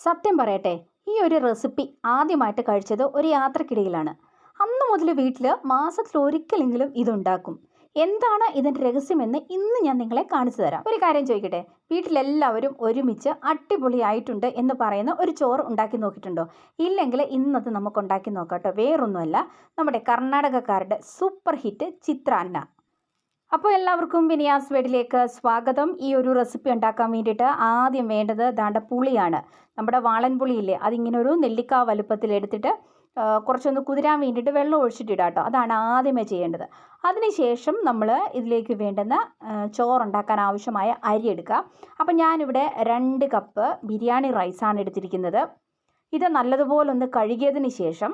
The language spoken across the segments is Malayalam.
സത്യം പറയട്ടെ, ഈ ഒരു റെസിപ്പി ആദ്യമായിട്ട് കഴിച്ചത് ഒരു യാത്രക്കിടയിലാണ്. അന്ന് മുതൽ വീട്ടിൽ മാസത്തിലൊരിക്കലെങ്കിലും ഇതുണ്ടാക്കും. എന്താണ് ഇതിൻ്റെ രഹസ്യമെന്ന് ഇന്ന് ഞാൻ നിങ്ങളെ കാണിച്ചു തരാം. ഒരു കാര്യം ചോദിക്കട്ടെ, വീട്ടിലെല്ലാവരും ഒരുമിച്ച് അടിപൊളിയായിട്ടുണ്ട് എന്ന് പറയുന്ന ഒരു ചോറ് ഉണ്ടാക്കി നോക്കിയിട്ടുണ്ടോ? ഇല്ലെങ്കിൽ ഇന്നത് നമുക്ക് ഉണ്ടാക്കി നോക്കാം കേട്ടോ. വേറൊന്നുമല്ല, നമ്മുടെ കർണാടകക്കാരുടെ സൂപ്പർ ഹിറ്റ് ചിത്രാന്ന. അപ്പോൾ എല്ലാവർക്കും വിനിയാസ് വീട്ടിലേക്ക് സ്വാഗതം. ഈ ഒരു റെസിപ്പി ഉണ്ടാക്കാൻ വേണ്ടിയിട്ട് ആദ്യം വേണ്ടത് ദാണ്ട പുളിയാണ്. നമ്മുടെ വാളൻ പുളിയില്ലേ, അതിങ്ങനെ ഒരു നെല്ലിക്ക വലുപ്പത്തിൽ എടുത്തിട്ട് കുറച്ചൊന്ന് കുതിരാൻ വേണ്ടിയിട്ട് വെള്ളം ഒഴിച്ചിട്ടിടാം കേട്ടോ. അതാണ് ആദ്യമേ ചെയ്യേണ്ടത്. അതിനുശേഷം നമ്മൾ ഇതിലേക്ക് വേണ്ടുന്ന ചോറുണ്ടാക്കാൻ ആവശ്യമായ അരി എടുക്കുക. അപ്പം ഞാനിവിടെ 2 കപ്പ് ബിരിയാണി റൈസാണ് എടുത്തിരിക്കുന്നത്. ഇത് നല്ലതുപോലെ ഒന്ന് കഴുകിയതിന് ശേഷം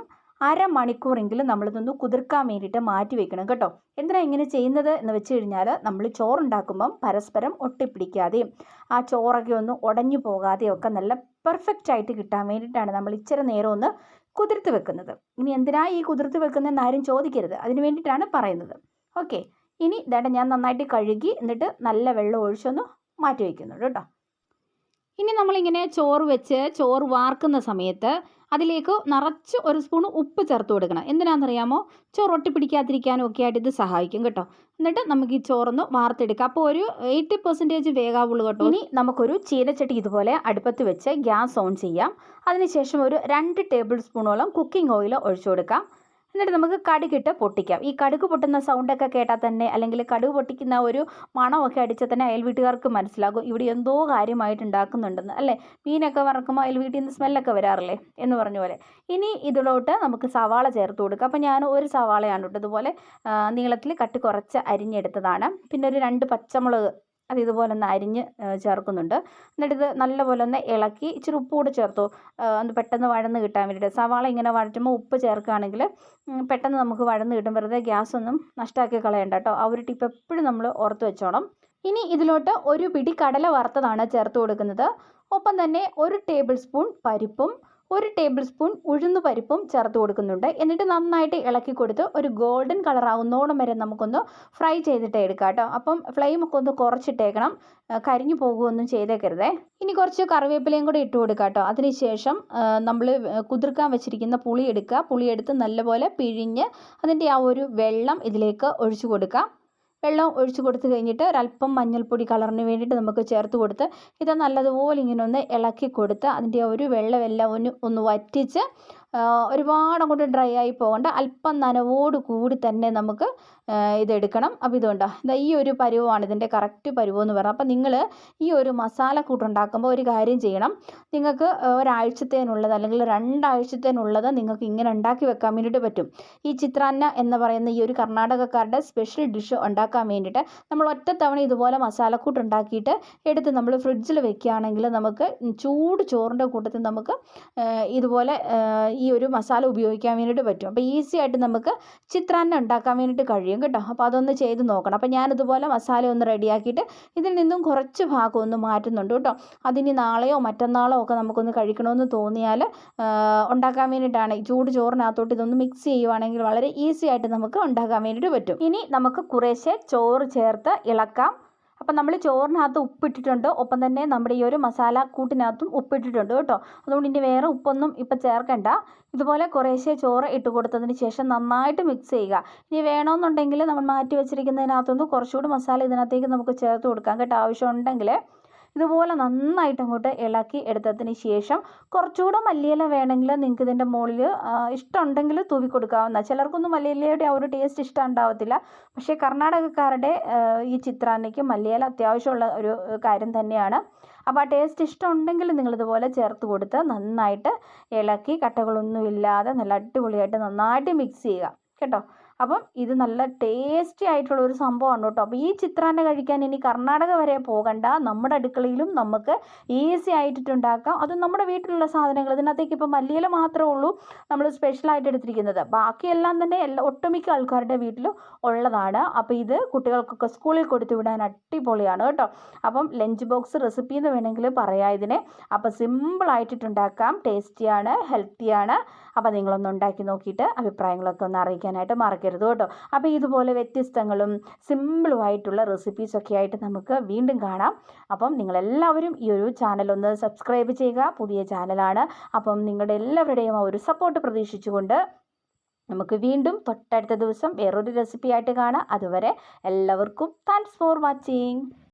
അരമണിക്കൂറെങ്കിലും നമ്മളിതൊന്ന് കുതിർക്കാൻ വേണ്ടിയിട്ട് മാറ്റി വെക്കണം കേട്ടോ. എന്തിനാണ് ഇങ്ങനെ ചെയ്യുന്നത് എന്ന് വെച്ച് കഴിഞ്ഞാൽ, നമ്മൾ ചോറുണ്ടാക്കുമ്പം പരസ്പരം ഒട്ടിപ്പിടിക്കാതെയും ആ ചോറൊക്കെ ഒന്ന് ഉടഞ്ഞു പോകാതെയും ഒക്കെ നല്ല പെർഫെക്റ്റ് ആയിട്ട് കിട്ടാൻ വേണ്ടിയിട്ടാണ് നമ്മൾ ഇച്ചിരി നേരം ഒന്ന് കുതിർത്ത് വെക്കുന്നത്. ഇനി എന്തിനാണ് ഈ കുതിർത്ത് വെക്കുന്നതെന്ന് ആരും ചോദിക്കരുത്, അതിന് വേണ്ടിയിട്ടാണ് പറയുന്നത്. ഓക്കെ, ഇനി ഇതായിട്ട് ഞാൻ നന്നായിട്ട് കഴുകി എന്നിട്ട് നല്ല വെള്ളം ഒഴിച്ചൊന്ന് മാറ്റി വയ്ക്കുന്നുണ്ട് കേട്ടോ. ഇനി നമ്മളിങ്ങനെ ചോറ് വെച്ച് ചോറ് വാർക്കുന്ന സമയത്ത് അതിലേക്ക് നിറച്ച് ഒരു സ്പൂൺ ഉപ്പ് ചേർത്ത് കൊടുക്കണം. എന്തിനാണെന്നറിയാമോ? ചോറ് ഒട്ടിപ്പിടിക്കാതിരിക്കാനും ഒക്കെ ആയിട്ട് ഇത് സഹായിക്കും കേട്ടോ. എന്നിട്ട് നമുക്ക് ഈ ചോറൊന്ന് വാർത്തെടുക്കാം. അപ്പോൾ ഒരു 80% വേകാവുള്ളൂ കേട്ടോ. ഇനി നമുക്കൊരു ചീനച്ചട്ടി ഇതുപോലെ അടുപ്പത്ത് വെച്ച് ഗ്യാസ് ഓൺ ചെയ്യാം. അതിനുശേഷം ഒരു 2 ടേബിൾ സ്പൂണോളം കുക്കിംഗ് ഓയിൽ ഒഴിച്ചു കൊടുക്കാം. എന്നിട്ട് നമുക്ക് കടുകിട്ട് പൊട്ടിക്കാം. ഈ കടുക് പൊട്ടുന്ന സൗണ്ടൊക്കെ കേട്ടാൽ തന്നെ, അല്ലെങ്കിൽ കടുക് പൊട്ടിക്കുന്ന ഒരു മണമൊക്കെ അടിച്ചാൽ തന്നെ അയൽ വീട്ടുകാർക്ക് മനസ്സിലാകും ഇവിടെ എന്തോ കാര്യമായിട്ട് ഉണ്ടാക്കുന്നുണ്ടെന്ന്, അല്ലേ? മീനൊക്കെ വറക്കുമ്പോൾ അയൽ വീട്ടിൽ നിന്ന് സ്മെല്ലൊക്കെ വരാറില്ലേ എന്ന് പറഞ്ഞ പോലെ. ഇനി ഇതിലോട്ട് നമുക്ക് സവാള ചേർത്ത് കൊടുക്കാം. അപ്പോൾ ഞാൻ ഒരു സവാളയാണ് കേട്ടോ ഇതുപോലെ നീളത്തിൽ കട്ട് കുറച്ച് അരിഞ്ഞെടുത്തതാണ്. പിന്നെ ഒരു 2 പച്ചമുളക് അത് ഇതുപോലെ ഒന്ന് അരിഞ്ഞ് ചേർക്കുന്നുണ്ട്. എന്നിട്ടിത് നല്ലപോലെ ഒന്ന് ഇളക്കി ഇച്ചിരി ഉപ്പ് കൂടെ ചേർത്തു, ഒന്ന് പെട്ടെന്ന് വഴന്ന് കിട്ടാൻ വേണ്ടിയിട്ട്. സവാള ഇങ്ങനെ വഴറ്റുമ്പോൾ ഉപ്പ് ചേർക്കുകയാണെങ്കിൽ പെട്ടെന്ന് നമുക്ക് വഴന്ന് കിട്ടും. വെറുതെ ഗ്യാസ് ഒന്നും നഷ്ടമാക്കി കളയണ്ട കേട്ടോ. ആ ഒരു ടിപ്പ് എപ്പോഴും നമ്മൾ ഓർത്ത് വെച്ചോണം. ഇനി ഇതിലോട്ട് ഒരു പിടി കടല വറുത്തതാണ് ചേർത്ത് കൊടുക്കുന്നത്. ഒപ്പം തന്നെ 1 ടേബിൾ സ്പൂൺ പരിപ്പും 1 ടേബിൾ സ്പൂൺ ഉഴുന്ന് പരിപ്പും ചേർത്ത് കൊടുക്കുന്നുണ്ട്. എന്നിട്ട് നന്നായിട്ട് ഇളക്കി കൊടുത്ത് ഒരു ഗോൾഡൻ കളർ ആവുന്നോളം വരെ നമുക്കൊന്ന് ഫ്രൈ ചെയ്തിട്ട് എടുക്കാം കേട്ടോ. അപ്പം ഫ്ലെയിമൊക്കെ ഒന്ന് കുറച്ചിട്ടേക്കണം, കരിഞ്ഞു പോകുകയൊന്നും ചെയ്തേക്കരുതേ. ഇനി കുറച്ച് കറിവേപ്പിലയും കൂടി ഇട്ട് കൊടുക്കാം കേട്ടോ. അതിനുശേഷം നമ്മൾ കുതിർക്കാൻ വെച്ചിരിക്കുന്ന പുളി എടുക്കുക. പുളി എടുത്ത് നല്ലപോലെ പിഴിഞ്ഞ് അതിൻ്റെ ആ ഒരു വെള്ളം ഇതിലേക്ക് ഒഴിച്ചു കൊടുക്കാം. വെള്ളം ഒഴിച്ച് കൊടുത്ത് കഴിഞ്ഞിട്ട് ഒരല്പം മഞ്ഞൾപ്പൊടി കളറിന് വേണ്ടിയിട്ട് നമുക്ക് ചേർത്ത് കൊടുത്ത് ഇത് നല്ലതുപോലെ ഇങ്ങനെ ഒന്ന് ഇളക്കി കൊടുത്ത് അതിൻ്റെ ഒരു വെള്ളമെല്ലാം ഒന്ന് വറ്റിച്ച് ഒരുപാട് അങ്ങോട്ട് ഡ്രൈ ആയി പോകേണ്ട, അല്പം നനവോട് കൂടി തന്നെ നമുക്ക് ഇതെടുക്കണം. അപ്പോൾ ഇതുകൊണ്ടോ ഈ ഒരു പരുവമാണ് ഇതിൻ്റെ കറക്റ്റ് പരുവമെന്ന് പറഞ്ഞാൽ. അപ്പോൾ നിങ്ങൾ ഈ ഒരു മസാലക്കൂട്ടുണ്ടാക്കുമ്പോൾ ഒരു കാര്യം ചെയ്യണം. നിങ്ങൾക്ക് ഒരാഴ്ചത്തേനുള്ളത് അല്ലെങ്കിൽ 2 ആഴ്ചത്തേനുള്ളത് നിങ്ങൾക്ക് ഇങ്ങനെ ഉണ്ടാക്കി വെക്കാൻ വേണ്ടിയിട്ട് പറ്റും. ഈ ചിത്രാന്ന എന്ന് പറയുന്ന ഈ ഒരു കർണാടകക്കാരുടെ സ്പെഷ്യൽ ഡിഷ് ഉണ്ടാക്കാൻ വേണ്ടിയിട്ട് നമ്മൾ ഒറ്റത്തവണ ഇതുപോലെ മസാലക്കൂട്ട് ഉണ്ടാക്കിയിട്ട് എടുത്ത് നമ്മൾ ഫ്രിഡ്ജിൽ വെക്കുകയാണെങ്കിൽ നമുക്ക് ചൂട് ചോറിൻ്റെ കൂട്ടത്തിൽ നമുക്ക് ഇതുപോലെ ഈ ഒരു മസാല ഉപയോഗിക്കാൻ വേണ്ടിയിട്ട് പറ്റും. അപ്പോൾ ഈസി ആയിട്ട് നമുക്ക് ചിത്രാന്ന ഉണ്ടാക്കാൻ വേണ്ടിയിട്ട് കഴിയും കേട്ടോ. അപ്പോൾ അതൊന്ന് ചെയ്ത് നോക്കണം. അപ്പോൾ ഞാനിതുപോലെ മസാല ഒന്ന് റെഡിയാക്കിയിട്ട് ഇതിൽ നിന്നും കുറച്ച് ഭാഗം ഒന്ന് മാറ്റുന്നുണ്ട് കേട്ടോ. അതിനി നാളെയോ മറ്റന്നാളോ ഒക്കെ നമുക്കൊന്ന് കഴിക്കണമെന്ന് തോന്നിയാൽ ഉണ്ടാക്കാൻ വേണ്ടിയിട്ടാണ്. ഈ ചൂട് ചോറിനകത്തോട്ട് ഇതൊന്ന് മിക്സ് ചെയ്യുവാണെങ്കിൽ വളരെ ഈസി ആയിട്ട് നമുക്ക് ഉണ്ടാക്കാൻ വേണ്ടിയിട്ട് പറ്റും. ഇനി നമുക്ക് കുറേശ്ശെ ചോറ് ചേർത്ത് ഇളക്കാം. അപ്പം നമ്മൾ ചോറിനകത്ത് ഉപ്പിട്ടിട്ടുണ്ട്, ഒപ്പം തന്നെ നമ്മുടെ ഈ ഒരു മസാല കൂട്ടിനകത്തും ഉപ്പിട്ടിട്ടുണ്ട് കേട്ടോ. അതുകൊണ്ട് ഇനി വേറെ ഉപ്പൊന്നും ഇപ്പം ചേർക്കണ്ട. ഇതുപോലെ കുറേശ്ശെ ചോറ് ഇട്ട് കൊടുത്തതിന് ശേഷം നന്നായിട്ട് മിക്സ് ചെയ്യുക. ഇനി വേണമെന്നുണ്ടെങ്കിൽ നമ്മൾ മാറ്റി വെച്ചിരിക്കുന്നതിനകത്തുനിന്ന് കുറച്ചുകൂടി മസാല ഇതിനകത്തേക്ക് നമുക്ക് ചേർത്ത് കൊടുക്കാം കേട്ടോ, ആവശ്യമുണ്ടെങ്കിൽ. ഇതുപോലെ നന്നായിട്ട് അങ്ങോട്ട് ഇളക്കി എടുത്തതിന് ശേഷം കുറച്ചുകൂടെ മല്ലിയില വേണമെങ്കിൽ നിങ്ങൾക്ക് ഇതിൻ്റെ മുകളിൽ ഇഷ്ടമുണ്ടെങ്കിൽ തൂവി കൊടുക്കാവുന്ന. ചിലർക്കൊന്നും മല്ലിയിലയുടെ ആ ഒരു ടേസ്റ്റ് ഇഷ്ടം ഉണ്ടാവത്തില്ല. പക്ഷേ കർണാടകക്കാരുടെ ഈ ചിത്രാന്നയ്ക്ക് മല്ലിയില അത്യാവശ്യമുള്ള ഒരു കാര്യം തന്നെയാണ്. അപ്പോൾ ആ ടേസ്റ്റ് ഇഷ്ടമുണ്ടെങ്കിൽ നിങ്ങളിതുപോലെ ചേർത്ത് കൊടുത്ത് നന്നായിട്ട് ഇളക്കി കട്ടകളൊന്നും ഇല്ലാതെ നല്ല അടിപൊളിയായിട്ട് നന്നായിട്ട് മിക്സ് ചെയ്യുക കേട്ടോ. അപ്പം ഇത് നല്ല ടേസ്റ്റി ആയിട്ടുള്ള ഒരു സംഭവമാണ് കേട്ടോ. അപ്പോൾ ഈ ചിത്രാന്ന കഴിക്കാൻ ഇനി കർണാടക വരെ പോകണ്ട, നമ്മുടെ അടുക്കളയിലും നമുക്ക് ഈസി ആയിട്ടുണ്ടാക്കാം. അത് നമ്മുടെ വീട്ടിലുള്ള സാധനങ്ങൾ. ഇതിനകത്തേക്ക് ഇപ്പോൾ മല്ലിയില മാത്രമേ ഉള്ളൂ നമ്മൾ സ്പെഷ്യലായിട്ട് എടുത്തിരിക്കുന്നത്. ബാക്കിയെല്ലാം തന്നെ ഒട്ടുമിക്ക ആൾക്കാരുടെ വീട്ടിലും ഉള്ളതാണ്. അപ്പോൾ ഇത് കുട്ടികൾക്കൊക്കെ സ്കൂളിൽ കൊടുത്തു വിടാൻ അടിപൊളിയാണ് കേട്ടോ. അപ്പം ലഞ്ച് ബോക്സ് റെസിപ്പി എന്ന് വേണമെങ്കിൽ പറയാം ഇതിനെ. അപ്പോൾ സിമ്പിളായിട്ടുണ്ടാക്കാം, ടേസ്റ്റിയാണ്, ഹെൽത്തിയാണ്. അപ്പോൾ നിങ്ങളൊന്ന് ഉണ്ടാക്കി നോക്കിയിട്ട് അഭിപ്രായങ്ങളൊക്കെ ഒന്ന് അറിയിക്കാനായിട്ട് മറക്കരുത് കേട്ടോ. അപ്പോൾ ഇതുപോലെ വ്യത്യസ്തങ്ങളും സിമ്പിളുമായിട്ടുള്ള റെസിപ്പീസൊക്കെ ആയിട്ട് നമുക്ക് വീണ്ടും കാണാം. അപ്പം നിങ്ങളെല്ലാവരും ഈ ഒരു ചാനൽ ഒന്ന് സബ്സ്ക്രൈബ് ചെയ്യുക. പുതിയ ചാനലാണ്. അപ്പം നിങ്ങളുടെ എല്ലാവരുടെയും ആ ഒരു സപ്പോർട്ട് പ്രതീക്ഷിച്ചുകൊണ്ട് നമുക്ക് വീണ്ടും തൊട്ടടുത്ത ദിവസം വേറൊരു റെസിപ്പി ആയിട്ട് കാണാം. അതുവരെ എല്ലാവർക്കും താങ്ക്സ് ഫോർ വാച്ചിങ്.